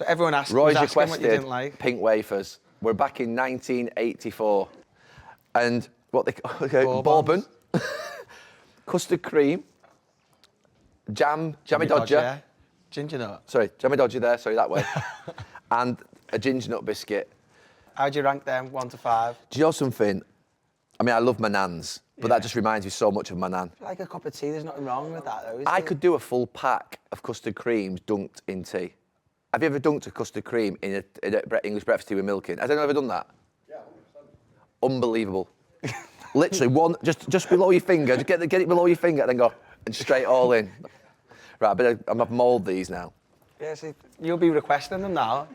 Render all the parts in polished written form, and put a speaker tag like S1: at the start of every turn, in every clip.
S1: So everyone asked,
S2: Roy's
S1: was asking what you
S2: requested
S1: didn't like.
S2: pink wafers. We're back in 1984. And what they... Bourbon. Custard cream. Jammy Dodger.
S1: Yeah. Ginger nut.
S2: Sorry, Jammy Dodger there, sorry, that way. And a ginger nut biscuit.
S1: How'd you rank them, 1 to 5?
S2: Do you know something? I mean, I love my nans, but that just reminds me so much of my nan.
S1: Like a cup of tea, there's nothing wrong with that, though, is
S2: I
S1: there?
S2: could do a full pack of custard creams dunked in tea. Have you ever dunked a custard cream in a English breakfast tea with milk in? Has anyone ever done that? Yeah, 100%. Unbelievable. Literally, one, just below your finger, just get it below your finger and then go, and straight all in. Right, I'm going to mould these now.
S1: Yeah, see, you'll be requesting them now.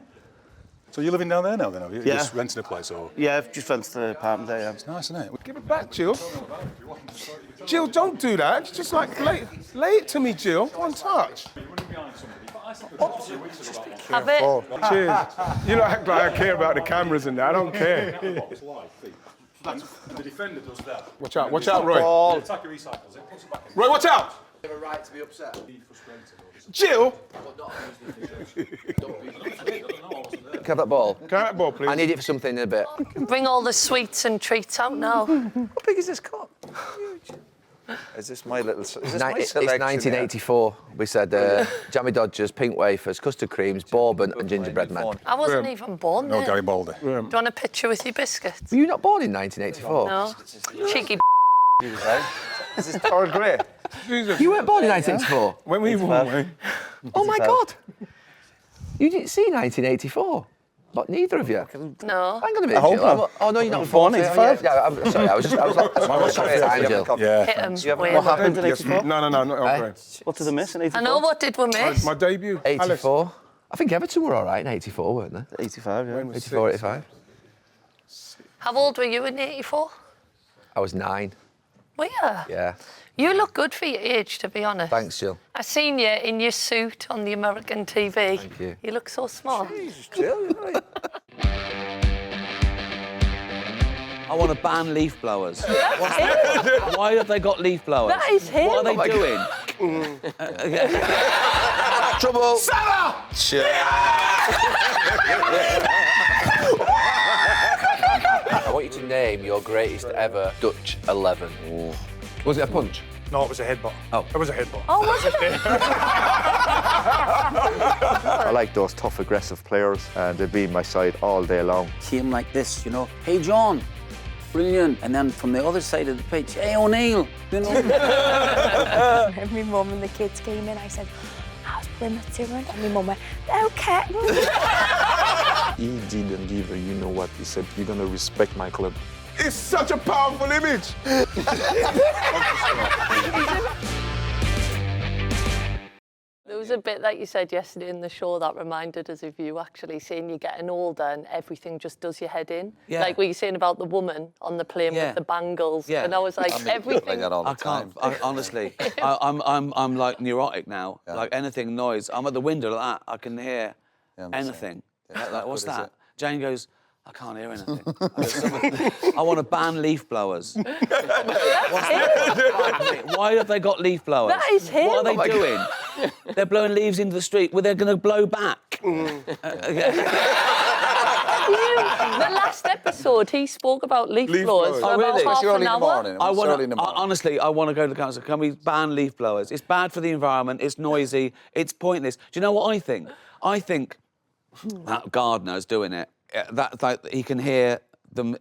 S3: So you're living down there now, then, have you?
S4: Yeah.
S3: You're just renting a place, or...?
S4: Yeah, I've just rented the apartment there, yeah.
S3: It's nice, isn't it?
S5: Give it back, Jill. Jill, don't do that. Just like, lay it to me, Jill. One touch.
S6: Have it.
S5: Cheers. You don't act like I care about the cameras and that. I don't care.
S3: The defender does that.
S5: Watch out, Roy.
S3: The attacker recycles it, puts it back in.
S5: Roy, watch out.
S2: You have a right to be upset.
S5: Jill.
S2: Can I have that ball?
S5: Can I have that ball, please?
S2: I need it for something in a bit.
S6: Bring all the sweets and treats out now.
S7: How big is this cup? Is this my little... Is this my
S2: It's
S7: selection?
S2: 1984. We said Jammy Dodgers, pink wafers, custard creams, bourbon and gingerbread men.
S6: I wasn't even born
S3: No,
S6: then.
S3: Gary Balder.
S6: Do you want a picture with your biscuits?
S2: Were you not born in 1984?
S6: No. Cheeky
S7: Is this Earl Grey?
S5: Jesus.
S2: You weren't born in 1984?
S5: When we were...
S2: Oh my God! You didn't see 1984? But neither of you?
S6: No.
S2: Hang on a minute,
S4: I hope
S2: Jill.
S4: not.
S2: Oh, no, you're not
S4: Born
S2: born.
S4: in 85?
S2: Yeah, I'm sorry, I was sorry, time, Jill.
S3: Yeah.
S6: Hit 'em.
S4: What happened in
S5: Yes,
S4: 84?
S5: no, not Earl Grey.
S4: What did I miss in 84?
S6: I know, what did we miss?
S5: My debut.
S2: 84. I think Everton were all right in 84, weren't they?
S4: 85, yeah.
S2: 84, 85.
S6: How old were you in 84?
S2: I was 9.
S6: Were you?
S2: Yeah.
S6: You look good for your age, to be honest.
S2: Thanks, Jill.
S6: I seen you in your suit on the American TV.
S2: Thank you.
S6: You look so smart.
S7: Jesus, Jill, you're right.
S8: I want to ban leaf blowers. Why have they got leaf blowers?
S6: That is him.
S8: What are they doing?
S2: Trouble!
S5: Salah!
S2: I want you to name your greatest ever Dutch 11. Was it a punch?
S3: No, it was a headbutt.
S2: Oh.
S3: It was a headbutt.
S6: Oh, wasn't it?
S9: I like those tough, aggressive players, and they'd be my side all day long.
S4: Came like this, you know. Hey, John. Brilliant. And then from the other side of the pitch, hey, O'Neill. You know.
S10: When my mum and the kids came in, I said, how's Plymouth doing? And my mum went, okay.
S9: He didn't give a, you know what, he said, you're gonna respect my club.
S5: It's such a powerful image.
S6: There was a bit that you said yesterday in the show that reminded us of you actually saying you're getting older and everything just does your head in.
S8: Yeah.
S6: Like what you saying about the woman on the plane
S8: Yeah.
S6: with the bangles.
S8: Yeah.
S6: And I was like, everything.
S7: Like that all the
S8: I
S7: time.
S8: can't. Honestly, I'm like neurotic now.
S7: Yeah.
S8: Like anything noise, I'm at the window like that. I can hear
S7: Yeah, I'm the same.
S8: anything.
S7: Yeah, it's
S8: Like,
S7: not
S8: what's
S7: good, is
S8: that?
S7: it?
S8: Jane goes, I can't hear anything. I want to ban leaf blowers. What's that? Why have they got leaf blowers?
S6: That is him.
S8: What are they doing? They're blowing leaves into the street. Well, they're going to blow back.
S6: The last episode, he spoke about leaf blowers for
S8: Oh,
S6: about
S8: really?
S6: half
S7: It's early
S6: an
S7: in the
S6: hour.
S7: morning.
S8: I
S7: It's
S8: want
S7: early in the morning.
S8: honestly, I want to go to the council. Can we ban leaf blowers? It's bad for the environment. It's noisy. It's pointless. Do you know what I think? I think that gardener's doing it. That he can hear them.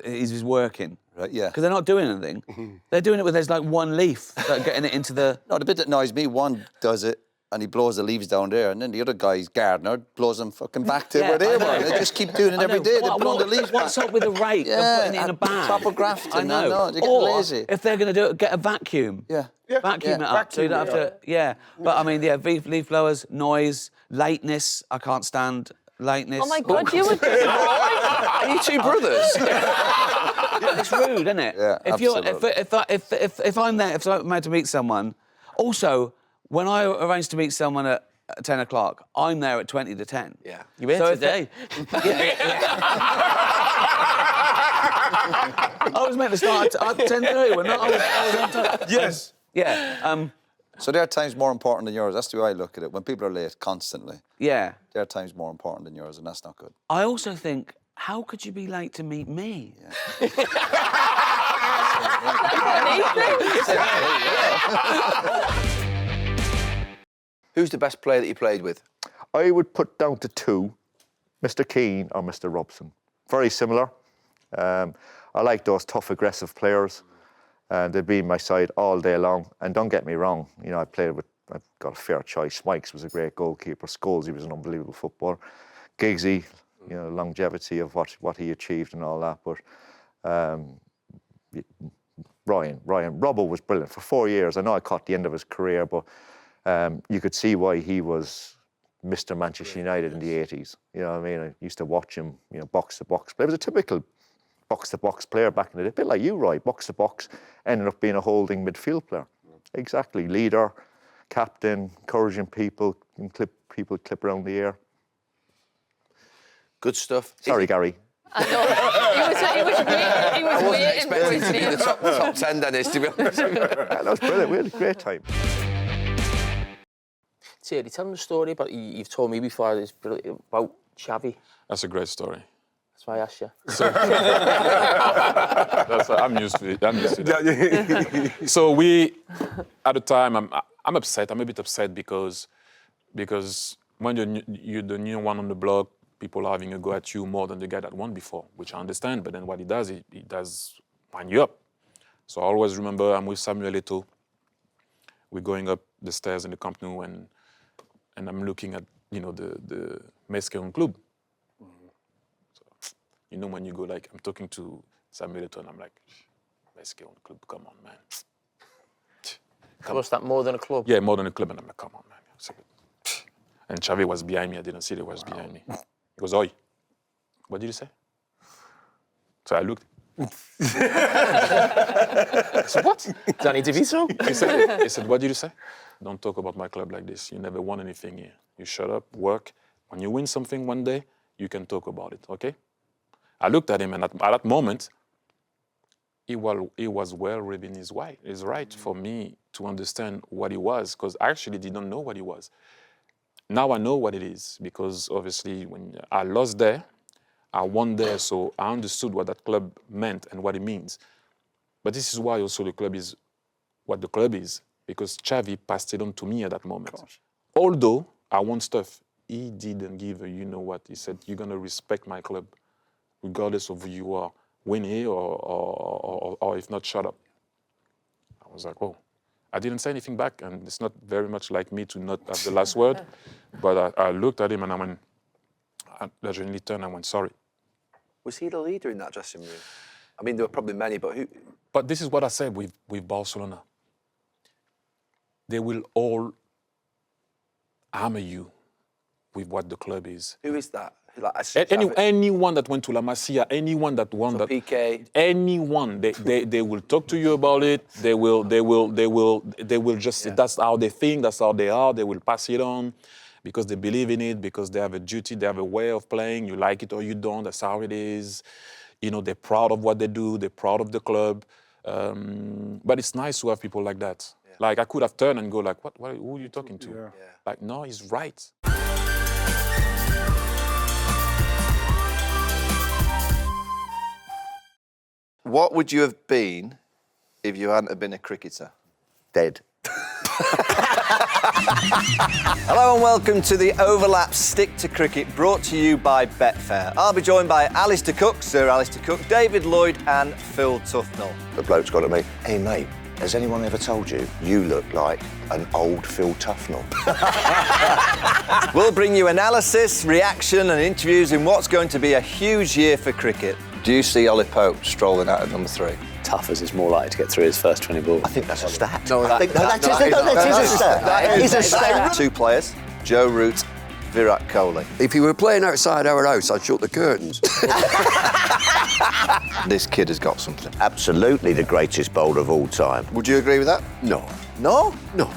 S8: He's working.
S7: Right, yeah.
S8: Because they're not doing anything. They're doing it with there's like one leaf that getting it into the.
S7: No, the bit that annoys me, one does it and he blows the leaves down there, and then the other guy's gardener blows them fucking back to where they were. They just keep doing it every day. They're blowing the leaves
S8: What's
S7: back.
S8: up with a rake and putting it in a bag?
S7: Proper grafting.
S8: I know.
S7: No, they get
S8: or
S7: lazy.
S8: if they're going to do it, get a vacuum.
S7: Yeah.
S8: Vacuum it up so you don't have to. Yeah. But I mean, yeah, leaf blowers, noise, lateness. I can't stand lateness.
S6: Oh my God, you were destroyed.
S2: Are you two brothers?
S8: It's rude, isn't it?
S7: Yeah, absolutely.
S8: If I'm there, if I'm meant to meet someone. Also, when I arrange to meet someone at 10 o'clock, I'm there at 20 to 10.
S2: Yeah.
S8: You here today? I was meant to start at 10:30. When I was on time.
S5: Yes.
S8: Yeah.
S7: So their time's more important than yours. That's the way I look at it. When people are late constantly,
S8: Yeah.
S7: their time's more important than yours, and that's not good.
S8: I also think, how could you be late to meet me?
S2: Who's the best player that you played with?
S9: I would put down to two, Mr. Keane or Mr. Robson. Very similar. I like those tough, aggressive players, and they'd be in my side all day long. And don't get me wrong, you know, I've got a fair choice. Smikes was a great goalkeeper. Scholes, he was an unbelievable footballer. Giggsy, you know, longevity of what he achieved and all that. But Ryan, Robbo was brilliant for 4 years. I know I caught the end of his career, but you could see why he was Mr. Manchester United in the 80s. You know what I mean? I used to watch him, you know, box to box. But it was a typical box to box player back in the day, a bit like you, Roy. Box to box, ended up being a holding midfield player. Exactly, leader, captain, encouraging people, and clip around the ear.
S2: Good stuff.
S9: Sorry, Gary.
S6: I know. He was
S2: I wasn't
S6: waiting
S2: expecting
S6: for
S2: to be in the top 10, Dennis, to be honest.
S9: That was brilliant. We had a great time.
S4: Thierry, tell them the story about, you've told me before, it's brilliant, about Xavi.
S11: That's a great story.
S4: That's why I asked you.
S11: I'm used to it. I'm used to that. So we, at the time, I'm upset. I'm a bit upset because when you're the new one on the block, people are having a go at you more than the guy that won before, which I understand. But then what he does wind you up. So I always remember I'm with Samuel Eto'o. We're going up the stairs in the Camp Nou, and I'm looking at, you know, the Mesqueon Club. You know, when you go, like, I'm talking to Samuel Eto'o, and I'm like, Mesqueon Club, come on, man.
S4: Was that more than a club?
S11: Yeah, more than a club, and I'm like, come on, man. And Xavi was behind me. I didn't see he was behind me. He goes, oi, what did you say? So I looked. I said, what?
S4: Danny DeVito?
S11: He said, what did you say? Don't talk about my club like this. You never won anything here. You shut up, work. When you win something one day, you can talk about it, okay? I looked at him, and at that moment, he was well within his right for me to understand what he was, because I actually didn't know what he was. Now I know what it is, because obviously when I lost there, I won there, so I understood what that club meant and what it means. But this is why also the club is what the club is, because Xavi passed it on to me at that moment. Although I won stuff, he didn't give a you know what. He said, you're going to respect my club, regardless of who you are. Win here or if not, shut up. I was like, whoa. I didn't say anything back, and it's not very much like me to not have the last word. But I looked at him, and I genuinely turned and went, sorry.
S2: Was he the leader in that dressing room? I mean, there were probably many, but who?
S11: But this is what I said with Barcelona. They will all hammer you with what the club is.
S2: Who is that?
S11: Anyone that went to La Masia, anyone that won that,
S2: PK.
S11: anyone, they will talk to you about it. They will just. That's how they think. That's how they are. They will pass it on, because they believe in it. Because they have a duty. They have a way of playing. You like it or you don't. That's how it is. You know, they're proud of what they do. They're proud of the club. But it's nice to have people like that. Yeah. Like I could have turned and go like, who are you talking to? Yeah. Like, no, he's right.
S7: What would you have been if you hadn't have been a cricketer?
S9: Dead.
S7: Hello and welcome to the Overlap Stick to Cricket, brought to you by Betfair. I'll be joined by Alistair Cook, Sir Alistair Cook, David Lloyd and Phil Tufnell.
S12: The bloke's got to me, hey mate, has anyone ever told you you look like an old Phil Tufnell?
S7: We'll bring you analysis, reaction and interviews in what's going to be a huge year for cricket. Do you see Ollie Pope strolling out at number 3?
S4: Tuffers is more likely to get through his first 20 balls.
S12: I think that's a stat.
S7: That is a stat. 2 players, Joe Root, Virat Kohli.
S12: If you were playing outside our house, I'd shut the curtains.
S7: This kid has got something.
S12: Absolutely the greatest bowler of all time.
S7: Would you agree with that?
S12: No.
S7: No?
S12: No.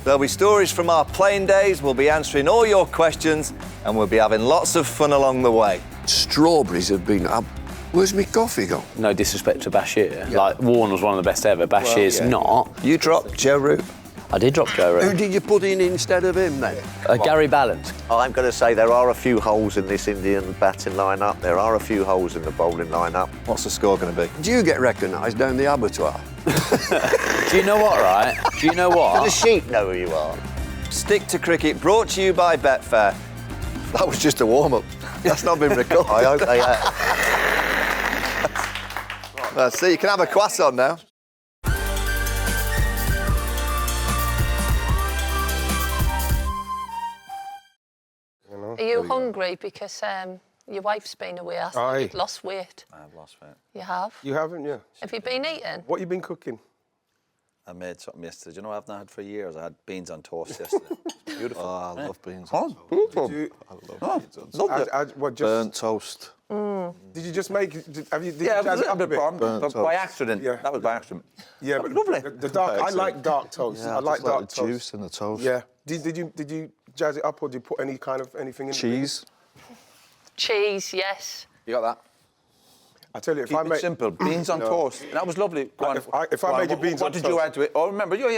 S7: There'll be stories from our playing days, we'll be answering all your questions, and we'll be having lots of fun along the way.
S12: Strawberries have been up. Where's my coffee gone?
S4: No disrespect to Bashir. Yeah. Like, Warren was one of the best ever. Bashir's not.
S7: You drop Joe Root.
S4: I did drop Joe
S2: Who
S4: Rogan.
S2: did you put in instead of him then?
S4: Gary Ballant.
S12: I'm going to say there are a few holes in this Indian batting lineup. There are a few holes in the bowling lineup.
S9: What's the score going to be?
S2: Do you get recognised down the abattoir?
S4: Do you know what, right? Do you know
S12: Do the
S4: what?
S12: sheep know who you are?
S7: Stick to Cricket, brought to you by Betfair.
S2: That was just a warm-up. That's not been recorded.
S12: I hope they
S2: Well, see, you can have a croissant now.
S6: Are you hungry? Because your wife's been away. I thought you'd lost weight.
S4: I've lost weight.
S6: You have?
S5: You haven't, yeah?
S6: Have you been eating?
S5: What you been cooking?
S13: I made something yesterday. Do you know what I've not had for years? I had beans on toast yesterday. Beautiful.
S9: Oh, I love beans.
S5: Did you, what, just,
S9: Burnt toast.
S5: Did you just make? Have you? Did
S13: Yeah,
S5: you
S13: it was
S5: jazz
S13: a
S5: it
S13: little
S5: up a
S13: bit
S5: bit?
S13: bomb,
S9: Burnt
S13: but by
S9: toast.
S13: accident.
S5: Yeah.
S13: That was by accident.
S5: Yeah, but
S13: lovely.
S5: The dark. I like dark toast.
S9: Yeah,
S5: I like
S9: just
S5: dark
S9: the
S5: toast.
S9: juice in the toast.
S5: Yeah. Did you jazz it up, or did you put any kind of anything in?
S9: Cheese.
S6: Cheese, yes.
S13: You got that?
S5: I tell you, if
S13: Keep
S5: I
S13: it
S5: make
S13: simple. Beans on
S5: No.
S13: toast. That was lovely. Go on.
S5: If I made you beans
S13: what
S5: on
S13: did you
S5: toast-
S13: add to it? Oh, remember, you're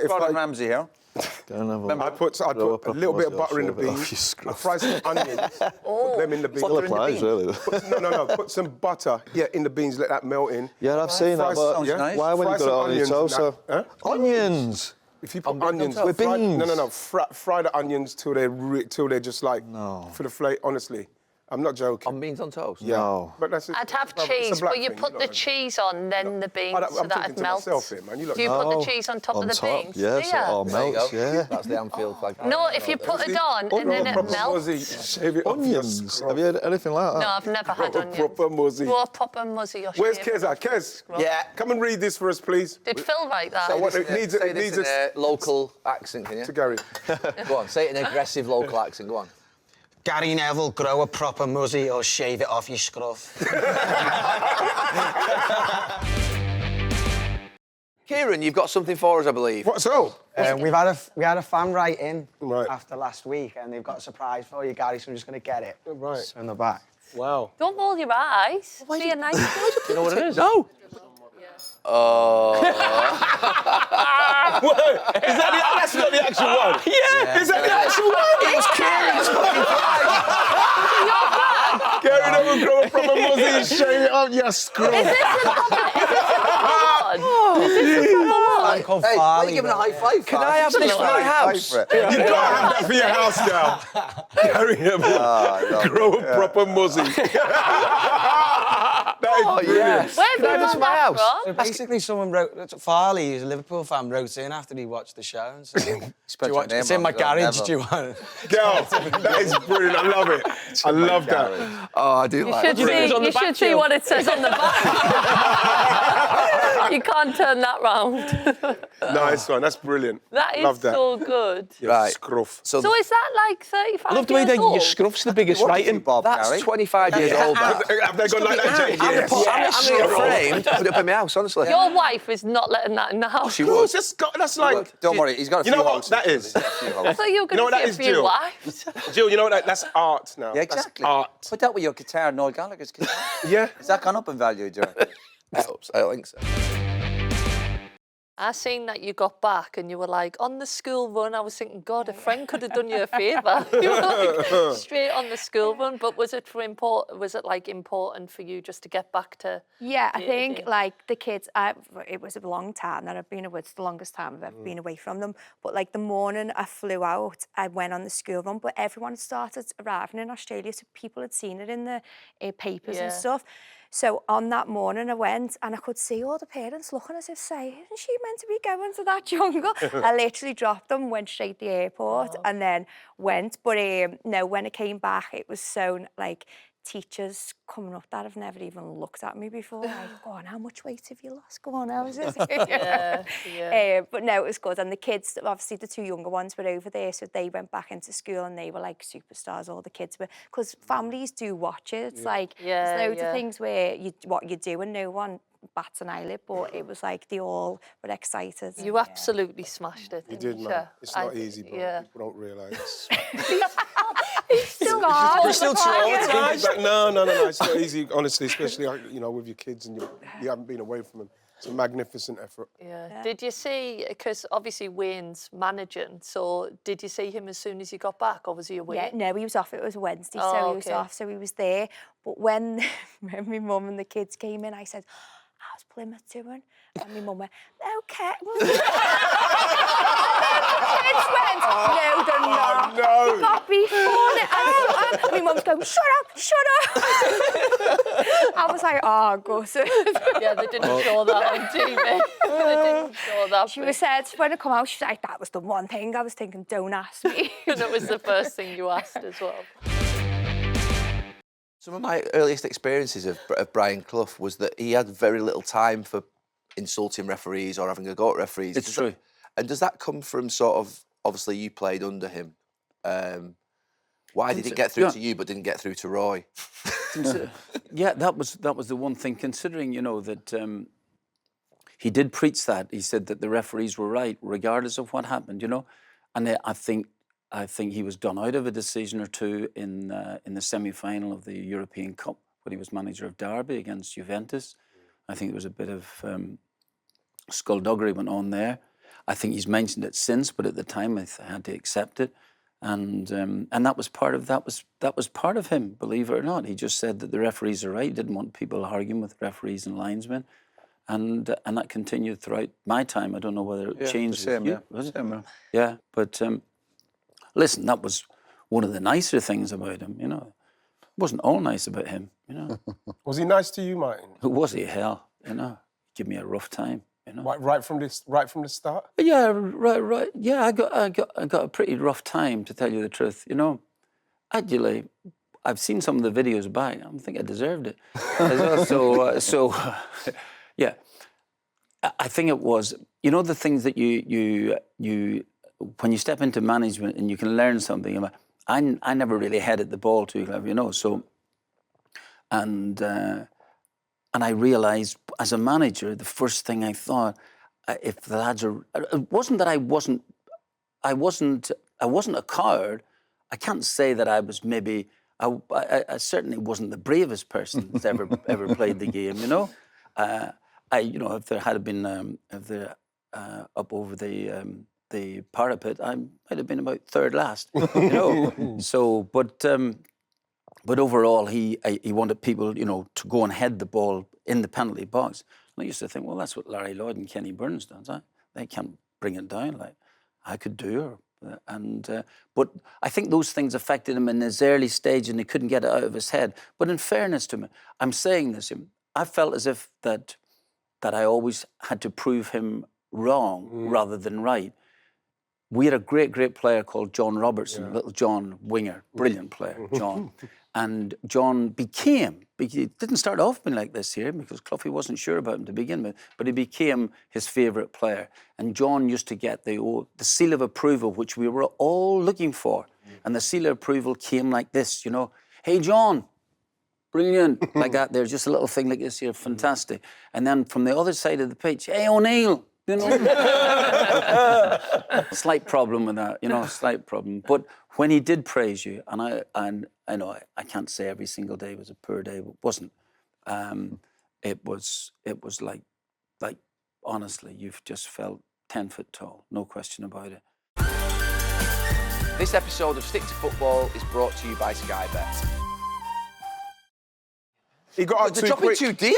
S13: Gordon Ramsay here.
S5: I put a little bit of butter in the beans. I fry some onions. Put them in the beans.
S9: Still applies, really.
S5: No. Put some butter, in the beans. Let that melt in.
S9: Yeah, I've seen that, but
S13: nice.
S9: why would
S5: Fry
S9: you
S5: some
S9: got it on your
S5: onions
S9: toast?
S5: and that. Huh?
S9: Onions!
S5: If you put onions
S9: with beans?
S5: No. Fry the onions till they're just like for the flake. Honestly, I'm not joking.
S2: On beans on toast?
S5: Yeah.
S9: No.
S5: But that's
S6: I'd have
S5: it's a
S6: cheese,
S5: black
S6: but you
S5: thing,
S6: put
S5: know
S6: the
S5: what I mean?
S6: cheese on, then the beans, so
S5: I'm
S6: that
S5: talking
S6: it
S5: to
S6: melts.
S5: myself here, man. You look
S6: Do you put
S9: No.
S6: the cheese on top
S9: On
S6: of the
S9: top,
S6: beans?
S9: yeah,
S6: Do
S9: so it all
S6: you?
S9: melts, yeah.
S2: That's the Anfield flag.
S6: No, if you put it on and then it
S5: Proper
S6: melts.
S5: muzzy, shave it off your
S9: Onions.
S5: scruff.
S9: Have you had anything like that?
S6: No, I've never had onions.
S5: Proper muzzy.
S6: Raw proper muzzy or
S5: Where's
S6: shaved
S5: Kez?
S6: off your
S5: Kez,
S6: scruff.
S2: Yeah.
S5: come and read this for us, please.
S6: Did Phil write that?
S5: So what it needs,
S2: Say
S5: it
S2: this
S5: needs
S2: in a local accent, can you?
S5: to Gary.
S2: Go on, say it in an aggressive local accent, go on.
S1: Gary Neville, grow a proper muzzy or shave it off your scruff.
S2: Kieran, you've got something for us, I believe.
S5: What so?
S1: we had a fan write in
S5: Right.
S1: after last week, and they've got a surprise for you, Gary. So I'm just going to get it.
S5: Right.
S1: It's in the back.
S5: Wow.
S6: Don't roll your eyes. Be a nice boy.
S2: You know what it is?
S8: No.
S5: That's not the actual one.
S8: Yeah.
S5: Is that the actual one?
S2: It was Kieran's fucking flag.
S5: Gary Neville, grow a proper muzzy and shave it off your scruff.
S6: Is this a proper one? Is this a proper one?
S1: Called
S2: Hey, why are
S1: Farley,
S2: you giving a
S1: bro.
S2: high five? Can I have this for my house?
S5: You don't have that for your house now. Gary Neville, grow a proper muzzy. That is brilliant.
S6: Where have you
S2: Can I have this
S6: got
S2: for my
S6: that
S2: house?
S6: from?
S1: So basically, someone wrote, Farley, who's a Liverpool fan, wrote in after he watched the show and said, "Do you watch, it's in my garage, do you want it?"
S5: Girl, that is brilliant. I love it. I love that.
S2: Oh, I do
S6: You
S2: like
S6: should
S2: it.
S6: see, see what it says on the back. You can't turn that round.
S5: Nice one. That's brilliant.
S6: That is
S5: love that.
S6: so good.
S2: Right.
S5: Scruff.
S6: So is that like 35
S8: I love the way that your scruff's the biggest writing.
S12: Bob,
S2: That's
S12: Gary?
S2: 25 years old, that.
S5: Have they got like that, Jake?
S2: I'm
S5: Yes.
S2: going to get framed, put it up in my house, honestly.
S6: Your wife is not letting that in the house.
S2: She
S5: Of course,
S2: would.
S5: that's like...
S13: Don't worry, he's got a
S5: You
S13: few
S5: know what
S13: holes.
S5: that is?
S6: I thought you were
S5: You know
S6: going
S5: what
S6: to
S5: that
S6: say it
S5: is,
S6: for your
S5: Jill?
S6: wife.
S5: Jill, you know what that's art now.
S13: Yeah, exactly.
S5: That's art.
S13: Put that with your guitar, Noel Gallagher's guitar.
S5: Yeah.
S13: Has that gone up in value, do you reckon?
S2: Helps, I think so.
S6: I seen that you got back and you were like, on the school run, I was thinking, God, a friend could have done you a favour. You were like, straight on the school run. But was it important for you just to get back to...
S10: Yeah, I
S6: Yeah,
S10: think
S6: yeah.
S10: like the kids, it was a long time that I've been away. It's the longest time I've ever been away from them. But like the morning I flew out, I went on the school run, but everyone started arriving in Australia, so people had seen it in the papers and
S6: Yeah.
S10: stuff. So on that morning I went and I could see all the parents looking as if saying, isn't she meant to be going to that jungle? I literally dropped them, went straight to the airport and then went. But no, when I came back, it was so like teachers coming up that have never even looked at me before. Like, go on, how much weight have you lost? Go on, how is it? But no, it was good. And the kids, obviously the two younger ones were over there, so they went back into school and they were like superstars, all the kids were, because families do watch it. It's like, there's loads of things where what you do and no one bats an eyelid, but it was like they all were excited.
S6: You absolutely smashed it.
S5: You did, man. It's not easy, bro.
S6: Yeah.
S5: People don't realise.
S10: He's still scarred.
S5: You're still traumatized. No, it's not easy, honestly, especially, with your kids and you haven't been away from them. It's a magnificent effort.
S6: Yeah. Did you see, because obviously Wayne's managing, so did you see him as soon as you got back, or was he away?
S10: Yeah, no, he was off. It was Wednesday,
S6: Oh,
S10: so he was
S6: okay.
S10: off, so he was there. But when my mum and the kids came in, I said, how's Plymouth doing? And my mum went, okay. The kids went, no, they're not.
S5: no.
S10: They got beef on it. And my mum's going, shut up. I was like, oh, gutted.
S6: Yeah, they didn't show that on TV. They didn't show that.
S10: She said, when I come out, she was like, that was the one thing I was thinking, don't ask me.
S6: And it was the first thing you asked as well.
S2: Some of my earliest experiences of Brian Clough was that he had very little time for insulting referees or having a go at referees.
S4: It's true.
S2: And does that come from sort of, obviously you played under him. Why did it get through to you but didn't get through to Roy?
S4: Yeah, that was the one thing, considering, you know, that he did preach that. He said that the referees were right, regardless of what happened, you know. And I think he was done out of a decision or two in the semi-final of the European Cup when he was manager of Derby against Juventus. I think there was a bit of skullduggery went on there. I think he's mentioned it since, but at the time I had to accept it, and that was part of him. Believe it or not, he just said that the referees are right. He didn't want people arguing with referees and linesmen, and that continued throughout my time. I don't know whether it changed.
S13: Same,
S4: with you. Was it? Yeah, but listen, that was one of the nicer things about him. You know, it wasn't all nice about him. You know,
S5: Was he nice to you, Martin?
S4: was he? Hell, you know, give me a rough time. You know,
S5: Right from the start.
S4: yeah, right. Yeah, I got a pretty rough time, to tell you the truth. You know, actually, I've seen some of the videos back. I think I deserved it. Yeah, I think it was. You know, the things that you when you step into management and you can learn something. I never really headed the ball too clever, you know. So, and I realised as a manager, the first thing I thought, if the lads are, it wasn't that I wasn't a coward. I can't say that I was maybe. I certainly wasn't the bravest person that's ever played the game. You know, if there had been up over the parapet, I might have been about third last. You know, so but overall, he wanted people, you know, to go and head the ball in the penalty box. And I used to think, well, that's what Larry Lloyd and Kenny Burns done. They can't bring it down like I could do. But I think those things affected him in his early stage, and he couldn't get it out of his head. But in fairness to him, I'm saying this, I felt as if that I always had to prove him wrong rather than right. We had a great player called John Robertson, little John Winger, brilliant player, John. And John he didn't start off being like this here because Clough wasn't sure about him to begin with, but he became his favourite player. And John used to get the seal of approval, which we were all looking for. And the seal of approval came like this, you know, hey, John, brilliant, like that there, just a little thing like this here, fantastic. And then from the other side of the pitch, hey, O'Neill, you know. Slight problem with that, you know, slight problem. But when he did praise you, and I know I can't say every single day was a poor day, but it wasn't. It was like honestly, you've just felt 10 foot tall, no question about it.
S2: This episode of Stick to Football is brought to you by SkyBet.
S5: He got out
S2: They're
S5: too
S2: dropping
S5: quick.
S2: too deep.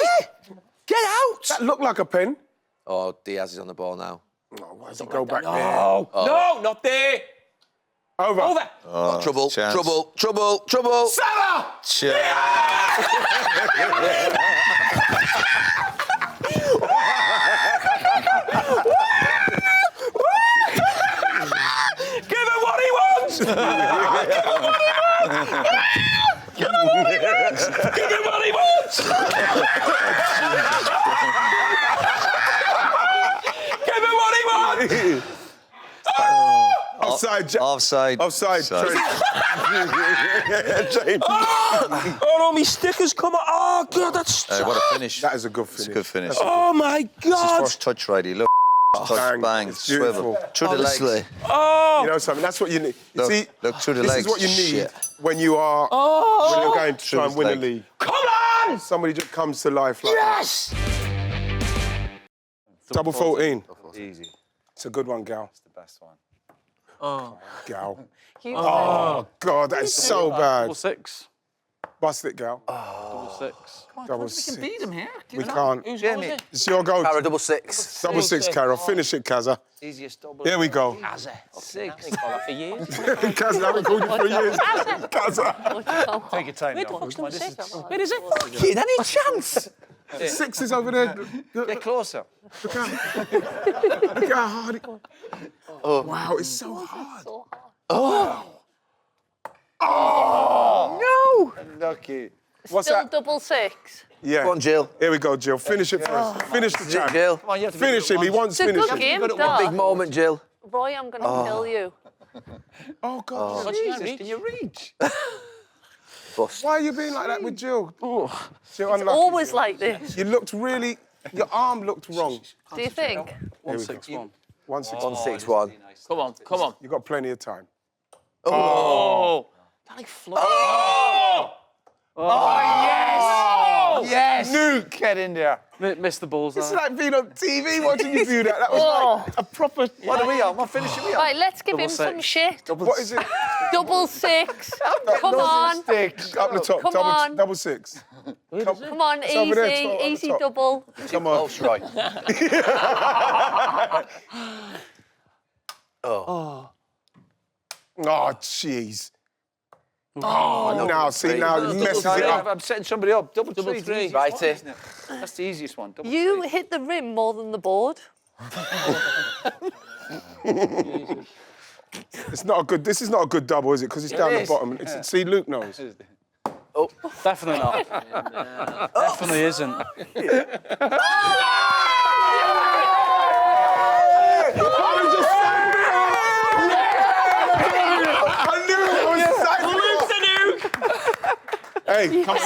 S2: Get out!
S5: That looked like a pen.
S2: Oh, Diaz is on the ball now.
S5: Oh, why does he go back there?
S1: No, not there.
S5: Over.
S2: Trouble.
S5: Salah!
S1: Give him what he wants! Give him what he wants!
S5: Offside. Trent.
S1: Oh no, me stickers come on. Oh God, that's.
S13: What a finish.
S5: That is a good finish.
S13: It's a good finish.
S1: Oh my
S13: It's his
S1: God.
S13: first touch, righty. Look. Touch, bang,
S5: It's beautiful.
S13: swivel. Through the legs.
S1: Oh.
S5: You know something? That's what you need.
S13: Look,
S5: See,
S13: look through the
S5: this
S13: legs.
S5: is what you need
S13: Shit.
S5: when you are when you're going to try and win a
S13: leg.
S5: league.
S1: Come on!
S5: Somebody just comes to life like that.
S1: Yes!
S5: Double 14.
S13: Easy.
S5: It's a good one, Gal.
S13: It's the best one.
S6: Oh.
S5: Gal.
S6: You
S5: Oh, God, that is so bad.
S3: Double 6.
S5: Bust it, Gal.
S3: Double 6.
S5: Double
S8: We
S5: six.
S8: can beat him here.
S5: We can't.
S8: Who's got it?
S5: It's your goal.
S2: Cara, double six.
S5: Double 6, Carol. Finish it, Kaza.
S2: Easiest double.
S5: Here we go.
S8: Six.
S6: for years.
S5: Kaza, I haven't called you for years. Kaza.
S3: Take your time.
S6: We'd watched them six.
S8: Where is it?
S2: Fucking any chance?
S5: 6 is over there.
S13: Get closer.
S5: Look how hard it... Oh, wow, it's so hard.
S6: So hard.
S5: Oh! No!
S13: Lucky.
S5: What's
S6: Still
S5: that?
S6: double 6.
S5: Yeah.
S2: Come on, Jill.
S5: Here we go, Jill. Finish it first. Finish the chat.
S2: Jill.
S13: Come on, you have to
S5: Finish him. He wants
S6: It's a
S5: finish
S6: good
S5: him.
S6: game,
S2: Big
S6: Dad.
S2: moment, Jill.
S6: Roy, I'm going to kill you.
S5: Oh, God.
S8: Jesus, can you reach?
S2: Bust.
S5: Why are you being like that with Jill? Jill, unlucky,
S6: Always
S5: Jill.
S6: like this.
S5: You looked really... Your arm looked wrong.
S6: Do you think?
S3: 1-6-1.
S5: 1-6-1.
S2: 1-6-1.
S8: Come on, come on.
S5: You've got plenty of time.
S8: Oh! That like flies. Oh! Oh, yes! Yes!
S5: Nuke!
S13: Get in there.
S3: Missed the balls.
S5: It's like being on TV watching you do that. That was like a proper...
S13: What are we on? What finish are we on?
S6: Right, let's give him some shit.
S5: What is it?
S6: Double 6. Come on.
S5: Up the top.
S6: Come on.
S5: Double 6.
S6: Come on,
S5: It's over there,
S6: easy,
S5: top, up the
S6: easy
S5: top.
S6: double.
S5: Come on.
S2: Close, right.
S5: Oh, jeez. Oh, now, see, now it messes it up.
S13: I'm setting somebody up. Double three.
S8: three.
S2: Righty.
S13: That's the easiest one. Double
S6: You
S13: three.
S6: hit the rim more than the board.
S5: It's not a good. This is not a good double, is it? Because it's down the bottom. It's, see, Luke knows.
S3: Oh, definitely not. Definitely isn't.
S5: Hey, come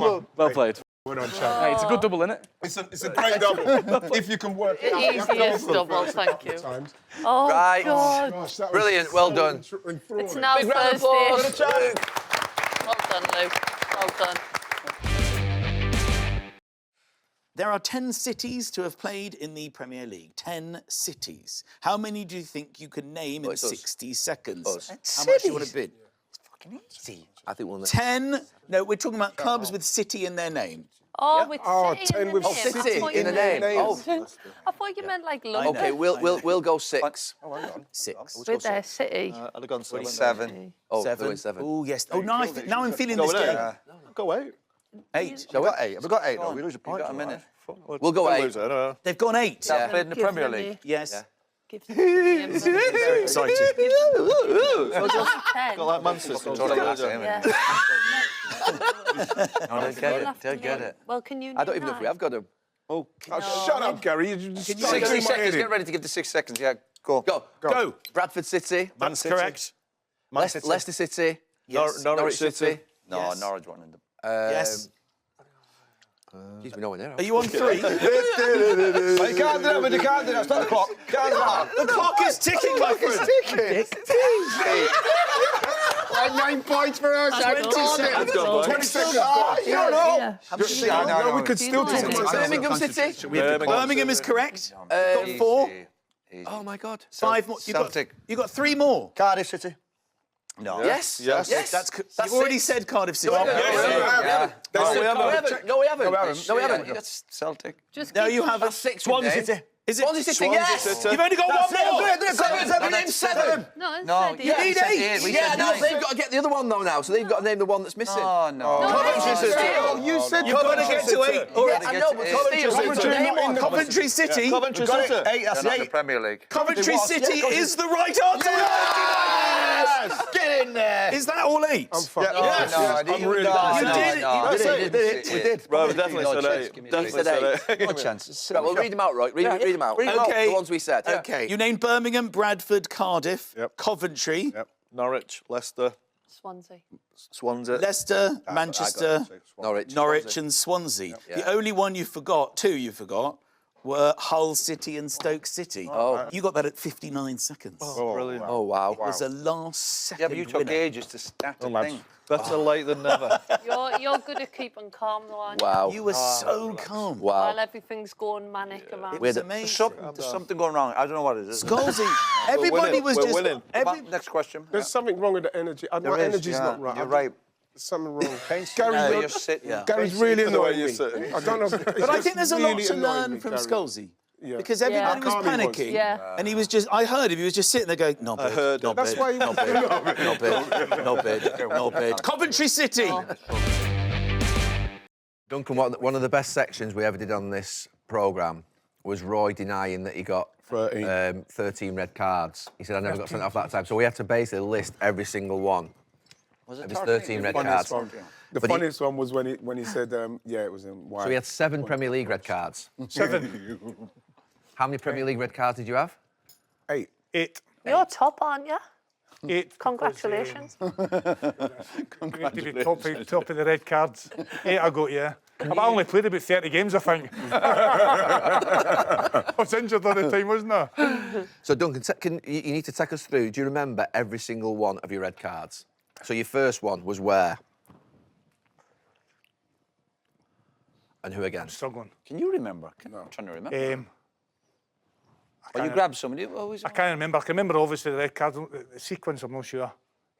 S5: on.
S3: Well played.
S5: Well done, champ.
S3: Hey, it's a good double, isn't it?
S5: It's a great double. If you can work it out. You have to
S6: Easiest
S5: go for it
S6: double,
S5: first
S6: thank you.
S5: times.
S6: Oh,
S2: Right.
S6: God.
S5: Gosh, that was
S2: Brilliant, well
S5: so
S2: done.
S6: It's now
S2: Big round of
S6: Thursday.
S2: applause.
S6: Well done, Luke. Well done.
S14: There are 10 cities to have played in the Premier League. 10 cities. How many do you think you can name in
S2: it's us.
S14: 60 seconds?
S2: Us.
S14: How much do you want to bid?
S2: I think we'll know.
S14: 10. No, we're talking about clubs with city in their name.
S6: Oh, with
S5: Oh,
S6: City
S5: 10
S6: in the
S5: with
S6: name.
S5: City
S6: I thought
S2: in
S6: you
S2: the
S6: meant-
S2: name. Oh.
S6: I thought you meant like London.
S2: Okay, we'll go 6.
S5: Oh, hang on.
S14: 6.
S6: With their City.
S13: I'd have gone 7.
S2: Oh,
S14: 7.
S2: 7.
S14: Oh, yes. Oh, now I'm feeling this game.
S12: Go 8.
S14: 8.
S12: Have we got 8? Have we got 8? No, we lose a point.
S13: Got a minute.
S2: We'll go 8.
S14: They've gone 8.
S2: Yeah.
S13: Played in the
S6: Give
S13: Premier
S6: them
S13: League.
S14: Yes.
S6: Give them the
S14: Very excited.
S6: So just 10.
S12: Got like Manchester.
S6: Yeah.
S2: No, don't get it. Don't get it.
S6: Well, can you
S2: I don't even know if we have got them.
S5: Oh, shut up, Gary. You just
S2: 60
S5: started doing my
S2: seconds.
S5: head in.
S2: Get ready to give the 6 seconds. Yeah, go.
S14: Go.
S2: Bradford City.
S12: That's correct.
S2: Leicester City.
S14: Yes.
S2: Norwich City.
S13: No,
S14: Yes.
S13: Norwich won in the...
S14: Yes.
S2: Jeez, we know where they're.
S14: Are you on 3?
S12: You can't do that, but you can't do that. Stop the clock. Can't do that.
S14: The clock is ticking, my friend.
S12: Like 9 points for us.
S14: 20 seconds.
S5: 20 seconds.
S12: You don't know.
S5: No, we could still talk about
S2: Birmingham City.
S14: Birmingham is correct. Got 4.
S2: Oh my God.
S14: 5 more. You got 3 more.
S12: Cardiff City.
S13: No.
S2: Yes.
S12: Yes.
S14: You've already said Cardiff City.
S2: No, we haven't. No, we haven't. That's
S13: Celtic.
S6: Just
S14: Now
S6: keep
S14: you have a
S2: Swansea City.
S14: Is it
S2: Swansea City, yes.
S14: You've only got one more.
S2: Name 7.
S6: No, it's
S13: No,
S6: City.
S2: You need 8.
S13: We
S2: Yeah,
S13: said
S2: no,
S13: 9.
S2: they've got to get the other one though now, so they've got to name the one that's missing.
S13: Oh, no.
S2: Coventry City.
S5: You said
S14: You've got to get to 8.
S2: Yeah, I know, but
S14: Coventry City.
S12: Coventry City. 8, that's
S13: They're not in
S12: 8.
S13: the Premier League.
S14: Coventry City is the right answer.
S12: Yes! Get in there.
S14: Is that all 8?
S5: I'm fucked.
S12: Yes.
S5: I'm really
S14: You did it.
S12: We did.
S13: Right, we definitely said 8.
S2: Definitely said 8.
S13: Good chance.
S2: Right, well, read them out, right? Read them out.
S14: Okay.
S2: The ones we said.
S14: Okay. You named Birmingham, Bradford, Cardiff,
S5: Yep.
S14: Coventry,
S5: Yep.
S12: Norwich, Leicester,
S6: Swansea.
S12: Swansea.
S14: Leicester, Manchester,
S2: Norwich.
S14: Norwich and Swansea. The only one you forgot, 2 you forgot, were Hull City and Stoke City.
S2: Oh.
S14: You got that at 59 seconds.
S2: Oh, brilliant. Oh, wow.
S14: It was a last second
S2: Yeah, but you took
S14: winner.
S2: ages to start the thing.
S13: Better late than never.
S6: You're good at keeping calm, though, aren't you?
S2: Wow.
S14: You were so calm.
S2: Wow.
S6: While everything's going manic around.
S14: It was amazing.
S2: There's something going wrong. I don't know what it is.
S14: Scalzi, everybody was
S5: We're
S14: just...
S5: winning.
S2: Next question.
S5: There's something wrong with the energy. My
S2: There is,
S5: energy's
S2: yeah.
S5: not right.
S2: You're right.
S5: There's something wrong.
S2: No, you're sitting.
S5: Gary's really annoying me.
S2: sitting.
S5: I don't know.
S14: But I think there's a lot to learn from Scalzi.
S5: Yeah.
S14: Because everybody was
S5: Calm he was.
S14: panicking.
S6: Yeah.
S14: And he was just... I heard him. He was just sitting there going, not bad, not
S5: That's
S14: bad,
S5: why he
S14: not
S5: was.
S14: bad, not bad, not bad, not bad. Coventry City.
S2: Duncan, one of the best sections we ever did on this programme was Roy denying that he got 13 red cards. He said, I never got sent off that time. So we had to basically list every single one. It was 13 red cards.
S5: The funniest one was when he said, yeah, it was in white.
S2: So he had 7 Premier League red cards.
S5: 7.
S2: How many Premier League red cards did you have?
S5: 8.
S6: You're top, aren't you?
S3: 8.
S6: Congratulations.
S3: Congratulations. Top of the red cards. 8 I got, yeah. But I only played about 30 games, I think. I was injured at the time, wasn't I?
S2: So, Duncan, you need to take us through. Do you remember every single one of your red cards? So your first one was where? And who again?
S3: I'm struggling.
S2: Can you remember? I'm trying to remember.
S3: You
S2: grabbed somebody?
S3: I can't remember. I can remember, obviously, the red card. The sequence, I'm not sure.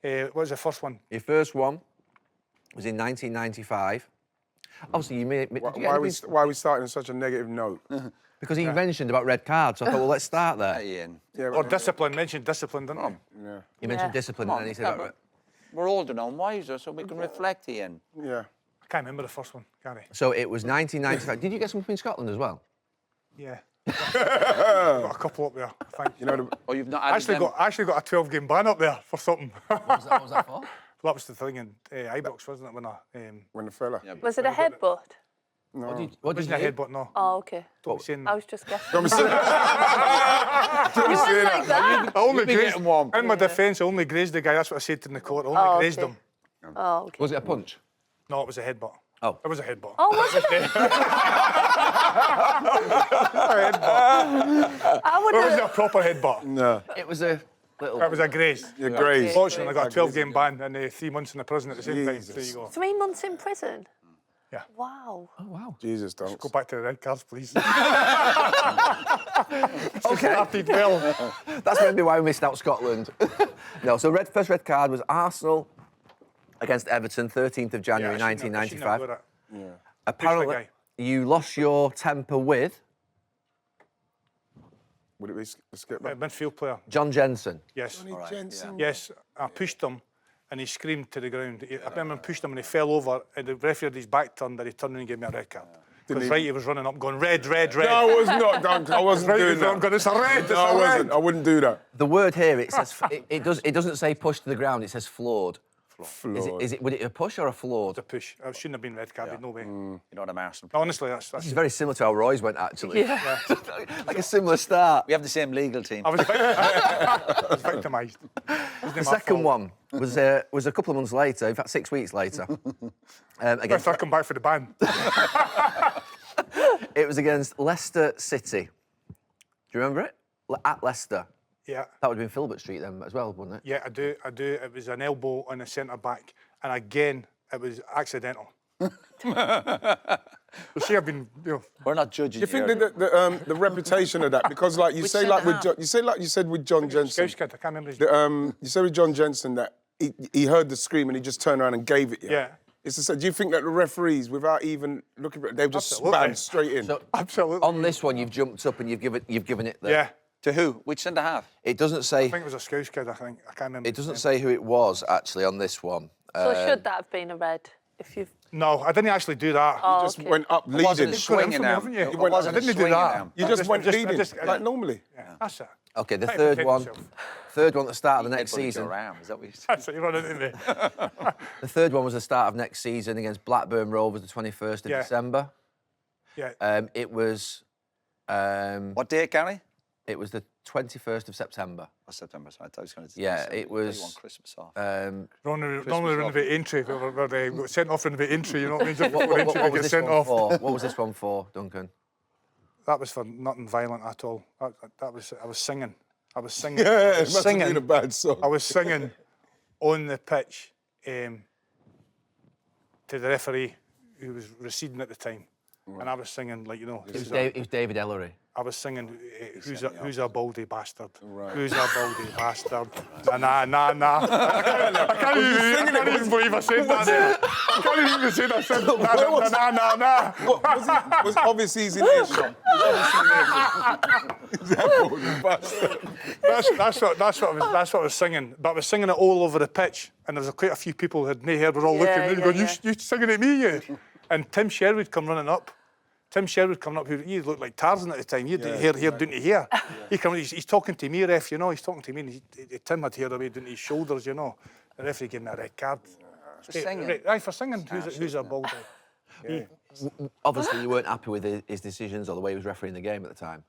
S3: What was the first one?
S2: Your first one was in 1995. Obviously, you made...
S5: Why are we starting on such a negative note?
S2: Because he mentioned about red cards, so I thought, well, let's start there.
S5: Yeah,
S3: Or discipline. Mentioned discipline, didn't he?
S5: Yeah.
S2: He mentioned discipline, and then he said about...
S15: We're older now and wiser, so we can reflect, Ian.
S5: Yeah.
S3: I can't remember the first one, can I?
S2: So it was 1995. Did you get some up in Scotland as well?
S3: Yeah. Got a couple up there, I think.
S5: You know,
S15: Oh, you've not
S3: actually got a 12-game ban up there for something.
S2: What was that for?
S3: That was the thing in Ibrox, wasn't it?
S5: When the fella.
S15: Yeah,
S6: Was it a headbutt?
S5: No.
S2: What did
S3: Wasn't
S2: you
S3: a
S2: do?
S3: headbutt, no.
S6: Oh, okay.
S3: Don't be saying
S6: I was just guessing.
S5: Don't be saying
S6: You went like that?
S3: I only
S15: be
S3: grazed
S15: getting one.
S3: in my defence. I only grazed the guy. That's what I said to him in the court. I only
S6: Oh,
S3: grazed
S6: okay.
S3: him.
S6: Oh, okay.
S2: Was it a punch?
S3: No, it was a headbutt.
S2: Oh.
S3: It was a headbutt.
S6: Oh, was it? I would
S3: It wasn't
S6: have.
S3: a proper headbutt.
S5: No.
S2: It was a little...
S3: It was a graze.
S5: You're great.
S3: Fortunately, I got a 12-game ban and 3 months in the prison at the same time. There you go.
S6: 3 months in prison?
S3: Yeah.
S6: Wow.
S2: Oh, wow.
S5: Jesus, don't.
S3: Go back to the red cards, please.
S2: Okay.
S3: Started well.
S2: That's maybe why we missed out Scotland. No, so first red card was Arsenal against Everton, 13th of January,
S3: Yeah, I shouldn't have
S2: 1995.
S3: got it.
S5: Yeah.
S2: Apparently,
S3: guy.
S2: you lost your temper with
S5: Would it be a skip back?
S3: Midfield player.
S2: John Jensen.
S3: Yes.
S5: Johnny Jensen.
S3: Yes, I pushed him and he screamed to the ground. I remember pushed him and he fell over and the referee had his back turned and he turned and gave me a red card. Because right, he was running up going, red, red, red.
S5: No, I was not, Duncan. I wasn't
S3: Right,
S5: doing
S3: I'm
S5: that.
S3: going, it's a red, it's
S5: No, I
S3: a
S5: wasn't.
S3: red.
S5: I wouldn't do that.
S2: The word here, it says it doesn't say push to the ground, it says floored.
S5: Flawed.
S2: Would it a push or a floored?
S3: It's a push. I shouldn't have been red carded, no way.
S15: You know what I'm asking.
S3: Honestly, that's
S2: This is very similar to how Roy's went, actually.
S6: Yeah.
S2: Like a similar start.
S15: We have the same legal team.
S3: I was victimised.
S2: The second one was a couple of months later, in fact 6 weeks later. Against,
S3: I come back for the ban.
S2: it was against Leicester City. Do you remember it? At Leicester.
S3: Yeah.
S2: That would have been Filbert Street then as well, wouldn't it?
S3: Yeah, I do. It was an elbow on the centre back, and again, it was accidental. You see, I've been,
S15: We're not judging.
S5: Do you think that the reputation of that, because like you say, like with John, you said with John Jensen,
S3: Scouse kid, I can't remember his name.
S5: you said with John Jensen that he heard the scream and he just turned around and gave it.
S3: Yeah.
S5: It's the same. Do you think that the referees, without even looking at it, they've just spammed straight in?
S2: So
S3: Absolutely.
S2: on this one, you've jumped up and you've given it the...
S3: Yeah.
S15: To who? Which centre half?
S2: It doesn't say...
S3: I think it was a Scouse kid, I think. I can't remember.
S2: It doesn't say who it was, actually, on this one.
S6: So should that have been a red? If you've...
S3: No, I didn't actually do that.
S6: Oh,
S5: You just
S6: okay.
S5: went up leading.
S15: Wasn't swinging
S3: me,
S15: now.
S3: haven't you?
S15: It
S3: You
S5: went-
S15: wasn't
S3: I didn't do
S15: swinging
S3: that.
S15: now.
S5: You just went leading,
S3: just-
S5: like normally.
S3: Yeah, that's it.
S2: OK, the
S3: Hey,
S2: third
S3: protect
S2: one.
S3: yourself.
S2: Third one at the start of the next
S15: Put it
S2: season.
S15: around, is that what you said?
S3: That's it, you're running into me.
S2: The third one was the start of next season against Blackburn Rovers, the 21st of
S3: Yeah.
S2: December.
S3: Yeah.
S2: It was...
S15: What date, Gary?
S2: It was the 21st of September.
S15: Oh, September. So I thought it was going to.
S2: Yeah, it was...
S15: You want Christmas off.
S3: Normally renovate entry. Where they got sent off renovate entry, you know what I mean? Just
S2: What,
S3: before
S2: what
S3: entry,
S2: was
S3: they get
S2: this
S3: sent
S2: one
S3: off.
S2: for? What was this one for, Duncan?
S3: That was for nothing violent at all. I was singing. I was singing.
S5: Yeah, it must have been a bad song.
S3: I was singing on the pitch to the referee who was receding at the time. And I was singing, like, you know...
S2: It was David Ellery.
S3: I was singing, who's a baldy bastard? Right. Who's a baldy bastard? Nah. I can't even believe I said that. I can't even say that. I said nah.
S5: Was obviously he's in earshot.
S3: That's what I was singing. But I was singing it all over the pitch, and there was quite a few people who hadn't heard. Were all looking at me, going, "You singing at me, you?" And Tim Sherwood come running up. He looked like Tarzan at the time. He had hair down to here. He's talking to me, ref, you know. He's talking to me, and Tim had hair away down to his shoulders, you know. The referee gave me a red card.
S15: For singing?
S3: Aye, for singing. Who's a baldy?
S2: Yeah. Obviously, you weren't happy with his decisions or the way he was refereeing the game at the time.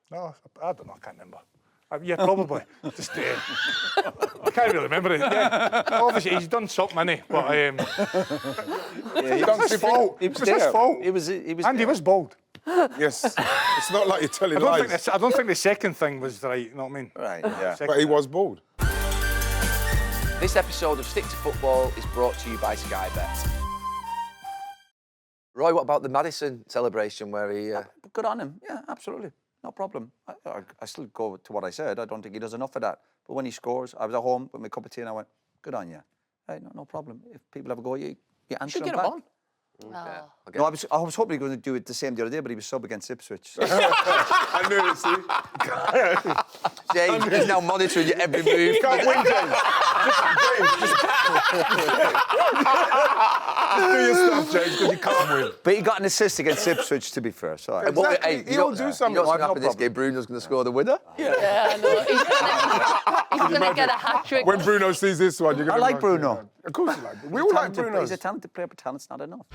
S3: No, I don't know. I can't remember. Yeah, probably. Just I can't really remember it. Yeah. Obviously, he's done something, hasn't he? But it was his fault. It was his fault. And he was bald.
S5: Yes. It's not like you're telling lies.
S3: I don't think the second thing was right. You know what I mean?
S15: Right. Yeah.
S5: But he was bald.
S2: This episode of Stick to Football is brought to you by SkyBet. Roy, what about the Maddison celebration where he...
S15: Good on him. Yeah, absolutely. No problem. I still go to what I said. I don't think he does enough of that. But when he scores, I was at home with my cup of tea and I went, good on you. Hey, no problem. If people have a go at you, you answer them back.
S2: Okay.
S15: No, I was hoping he was going to do it the same the other day, but he was sub against Ipswich.
S5: I knew it, see?
S2: James, he's now monitoring your every move.
S5: You can't win, James. Just do your stuff, James, because you can't win.
S15: But he got an assist against Ipswich, to be fair. So
S5: exactly. He'll do something.
S2: You know what's going to happen this game? Bruno's going to score the winner?
S6: Yeah, I know. He's going to get a hat-trick.
S5: When Bruno sees this one, you're going to...
S15: I like Bruno.
S5: Of course you like Bruno. We all like Bruno.
S15: He's a talented player, but talent's not enough.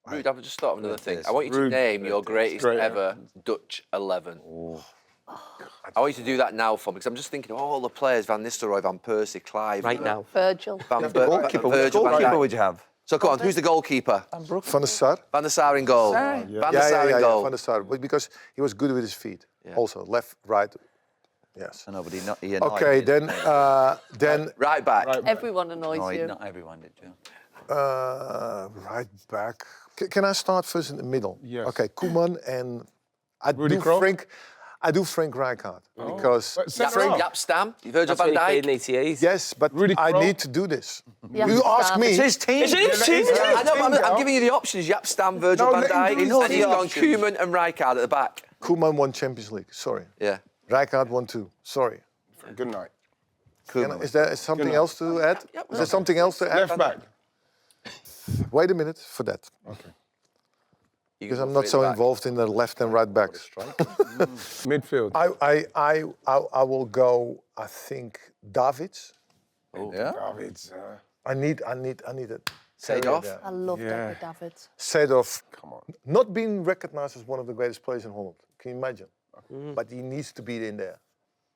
S2: Ruud, I've just thought of another thing. I want you to name your greatest ever Dutch 11. I want you to do that now for me, because I'm just thinking of all the players, Van Nistelrooy, Van Persie, Clive...
S6: Right now. Virgil.
S15: Goalkeeper. Which goalkeeper would you have?
S2: So come on, who's the goalkeeper?
S16: Van der Sar.
S2: Van der Sar in goal. Van der Sar in goal.
S16: Van der Sar, because he was good with his feet. Also, left, right. Yes.
S15: I know, but he
S16: okay, then
S2: right back.
S6: Everyone annoys you.
S15: Not everyone did, yeah.
S16: Right back. Can I start first in the middle?
S5: Yes.
S16: Okay, Koeman and I do Frank Rijkaard because
S2: Jaap Stam, Virgil van Dijk.
S16: Yes, but I need to do this. You ask me.
S15: It's his team.
S2: Is it his team? I know, but I'm giving you the options. Jaap Stam, Virgil van Dijk, and he's gone Koeman and Rijkaard at the back.
S16: Koeman won Champions League. Sorry.
S2: Yeah.
S16: Rijkaard won 2. Sorry.
S5: Good night.
S16: Is there something else to add? Is there something else to add?
S5: Left back.
S16: Wait a minute for that.
S5: Okay.
S16: Because I'm not so involved in the left and right backs.
S5: Midfield.
S16: I will go. I think Davids.
S2: Oh,
S15: yeah.
S5: Davids.
S16: I need it.
S2: Seedorf.
S6: I love Davids.
S16: Seedorf.
S5: Come on.
S16: Not being recognised as one of the greatest players in Holland. Can you imagine? But he needs to be in there.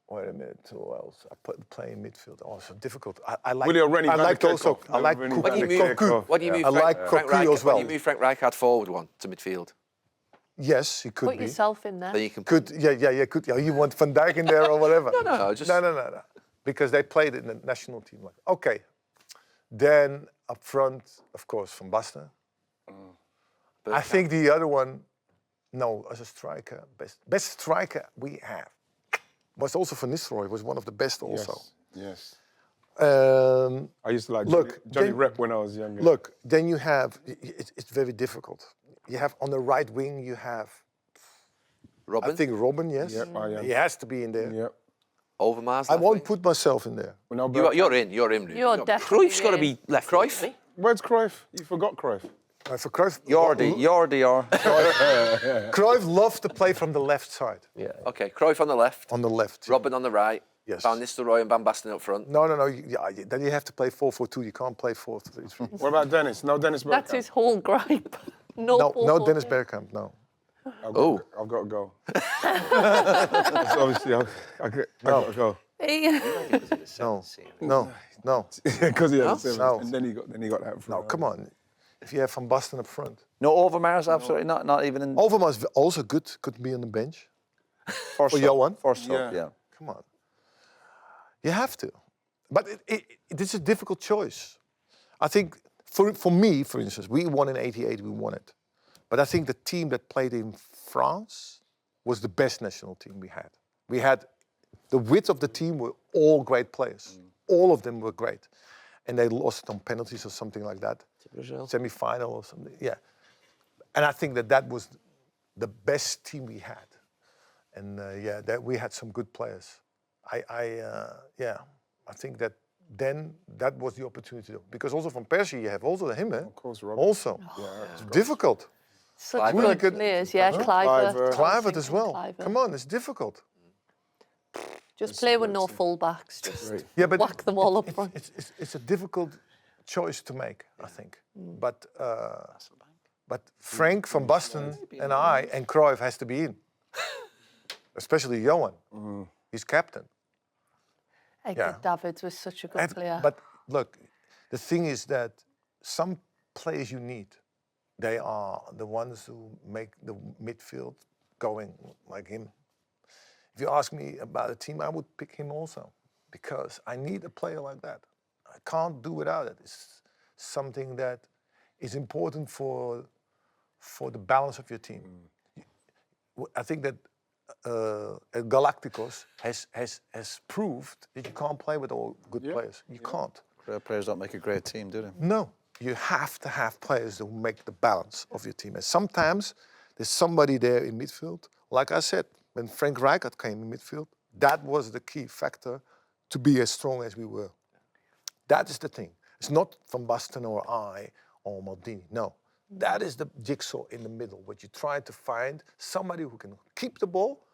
S16: Wait a minute, who else? I put playing midfield. Oh, so difficult. I like.
S5: Rennie,
S16: I like also. I like
S2: What do you move?
S16: I like
S2: Frank
S16: Cocu as well.
S2: What do you move Frank Rijkaard forward one to midfield?
S16: Yes, he could
S6: Put
S16: be.
S6: yourself in there.
S2: Then you can
S16: Could you want Van Dijk in there or whatever?
S2: No, just
S16: no. Because they played in the national team. Okay, then up front, of course, Van Basten. I think the other one, no, as a striker, best striker we have. Was also Van Nistelrooy, was one of the best also.
S5: Yes.
S16: I
S5: used to like Johnny Rep when I was younger.
S16: Look, then you have, it's very difficult. You have on the right wing, you have...
S2: Robin?
S16: I think Robin, yes.
S5: Yep,
S16: he has to be in there.
S5: Yep.
S2: Overmars.
S16: I won't put myself in there.
S2: You're in.
S6: You're definitely
S8: Cruyff's got to be left.
S2: Cruyff?
S5: Where's Cruyff? You forgot Cruyff.
S16: For Cruyff...
S15: Jordi.
S16: Cruyff loved to play from the left side.
S2: Yeah. Okay, Cruyff on the left.
S16: On the left.
S2: Robin on the right.
S16: Yes.
S2: Van Nistelrooy and Van Basten up front.
S16: No. Then you have to play 4-4-2. You can't play 4-3.
S5: What about Dennis? No Dennis Bergkamp.
S6: That's his whole gripe.
S16: No Dennis Bergkamp, no.
S5: I've got to go. So obviously, I've got to go.
S16: No.
S5: Because he had the 7.
S16: No.
S5: And then he got that.
S16: No, come on. If you have Van Basten up front.
S15: No, Overmars, absolutely not even in...
S16: Overmars also good, could be on the bench.
S15: For
S16: Johan.
S15: For sub, yeah.
S16: Come on. You have to. But it is a difficult choice. I think, for me, for instance, we won in '88, we won it. But I think the team that played in France was the best national team we had. We had, the width of the team were all great players. All of them were great. And they lost on penalties or something like that. Semi-final or something, yeah. And I think that was the best team we had. And that we had some good players. I think that then that was the opportunity. Because also from Persie, you have also him, eh?
S5: Of course, Robert.
S16: Also.
S5: Yeah,
S16: it's difficult.
S6: Such good players, yeah.
S16: Clivert as well.
S6: Kluivert.
S16: Come on, it's difficult.
S6: Just play with no fullbacks. Just
S16: but
S6: whack them all up front.
S16: It's a difficult choice to make, I think. But Frank van Basten and I and Cruyff has to be in. Especially Johan. He's captain.
S6: Davids was such a good player.
S16: But look, the thing is that some players you need, they are the ones who make the midfield going, like him. If you ask me about a team, I would pick him also, because I need a player like that. I can't do without it. It's something that is important for the balance of your team. I think that Galacticos has proved that you can't play with all good players. You can't.
S15: Great players don't make a great team, do they?
S16: No. You have to have players who make the balance of your team. And sometimes there's somebody there in midfield. Like I said, when Frank Rijkaard came in midfield, that was the key factor to be as strong as we were. That is the thing. It's not Van Basten or I or Maldini. No. That is the jigsaw in the middle, what you try to find somebody who can keep the ball,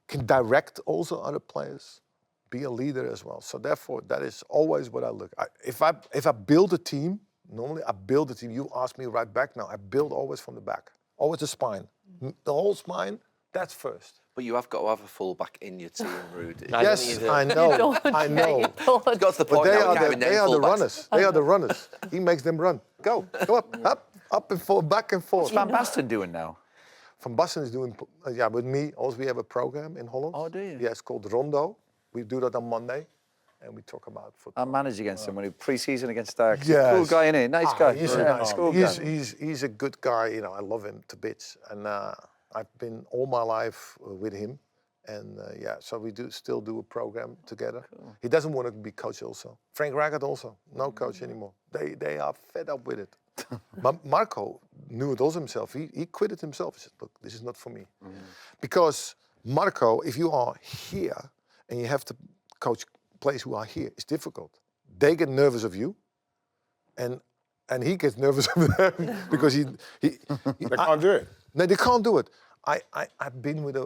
S16: can direct also other players, be a leader as well. So therefore, that is always what I look. If I build a team, normally I build a team. You ask me right back now. I build always from the back, always the spine, the whole spine. That's first.
S2: But you have got to have a full-back in your team, Ruud.
S16: Yes, I know. I know.
S2: It's got to the point now
S16: they are the runners. They are the runners. He makes them run. Go up and forth, back and forth.
S15: What's Van Basten doing now?
S16: Van Basten is doing, with me. Also, we have a program in Holland.
S15: Oh, do you?
S16: Yeah, it's called Rondo. We do that on Monday, and we talk about football.
S15: I managed against him when he pre-season against Ajax.
S16: Yes.
S15: Cool guy, innit? Nice guy.
S16: He's a nice guy. He's a good guy. You know, I love him to bits, and I've been all my life with him, and so we still do a program together. Cool. He doesn't want to be coach also. Frank Rijkaard also, no coach anymore. They are fed up with it. Marco knew it also himself. He quit it himself. He said, look, this is not for me. Because Marco, if you are here and you have to coach players who are here, it's difficult. They get nervous of you, and he gets nervous of them because he they
S5: can't do it.
S16: No, they can't do it. I've been with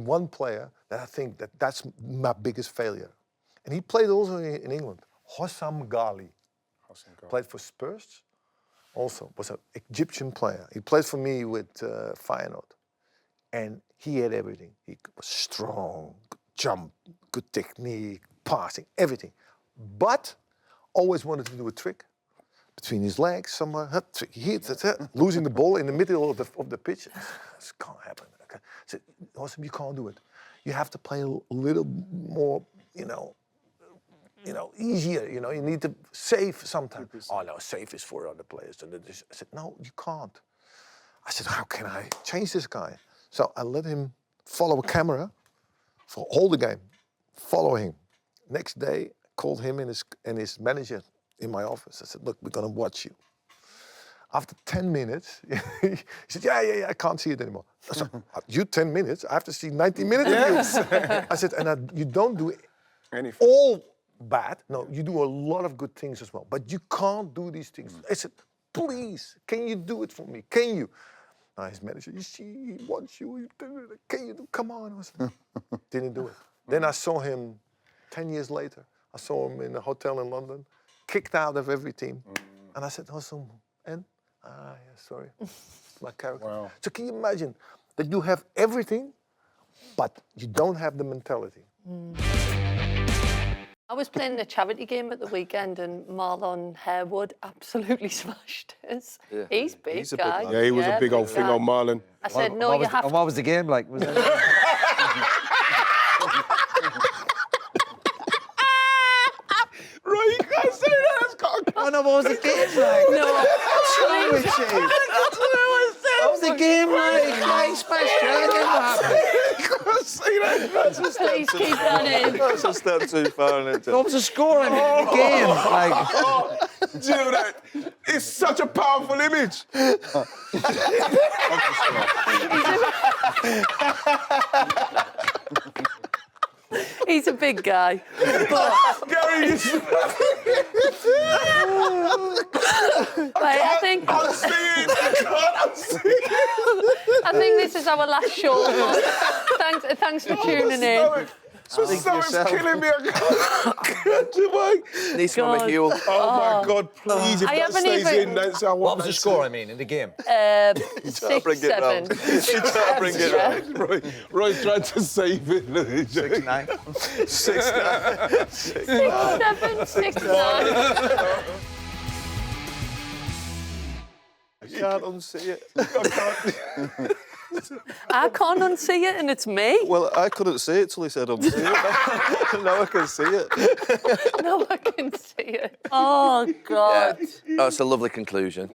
S16: one player that I think that's my biggest failure, and he played also in England. Hossam Ghali. Played for Spurs, also was an Egyptian player. He played for me with Feyenoord, and he had everything. He was strong, good jump, good technique, passing, everything. But always wanted to do a trick between his legs somewhere. Losing the ball in the middle of the pitch. This can't happen. I said, Hossam, you can't do it. You have to play a little more, easier, you need to save sometimes. Oh, no, save is for other players. And I said, no, you can't. I said, how can I change this guy? So I let him follow a camera for all the game, follow him. Next day, I called him and his manager in my office. I said, look, we're going to watch you. After 10 minutes, he said, yeah, I can't see it anymore. I said, you 10 minutes? I have to see 90 minutes of you. I said, and you don't do all bad. No, you do a lot of good things as well. But you can't do these things. I said, please, can you do it for me? Can you? Now his manager, you see, he wants you. Can you do? Come on. I said, didn't do it. Then I saw him 10 years later. I saw him in a hotel in London, kicked out of every team. And I said, Hossam, and? Sorry, it's my character. Wow. So can you imagine that you have everything, but you don't have the mentality?
S6: I was playing a charity game at the weekend and Marlon Harewood absolutely smashed us.
S2: Yeah.
S6: He's big,
S5: He's a
S6: guy.
S5: Yeah, he was a big old thing on Marlon.
S6: I said, no, you have to.
S15: What was the game like? Was it...
S5: Right, you can't say that. It's got a...
S15: Oh no, what was the game like?
S6: No.
S15: What's wrong with you? What was the game like? Like smashed you. I didn't know what happened.
S5: You can't say that. That's a step
S6: Please keep that in.
S7: That's a step too far, isn't it?
S15: What was the score in the game? Like...
S5: Jill, that it's such a powerful image.
S6: He's a big guy. But
S5: Gary,
S6: right, I think
S5: unsee it. I can't unsee it.
S6: I think this is our last show. Thanks for tuning in.
S5: So someone's killing me. I can't do it.
S2: Need some of Huel.
S5: Oh my God, please, if
S6: I
S5: that
S6: haven't
S5: stays
S6: even-
S5: in, that's how
S7: What was the score, I mean, in the game?
S6: 6-7.
S7: Bring it round.
S5: Roy tried to save it.
S15: 6-9.
S5: 6-9.
S6: 6-7, 6-9.
S7: I can't unsee it.
S6: I can't unsee it, and it's me.
S7: Well, I couldn't see it till he said unsee it. Now I can see it.
S6: No, I can see it. Oh, God.
S2: Oh, it's a lovely conclusion.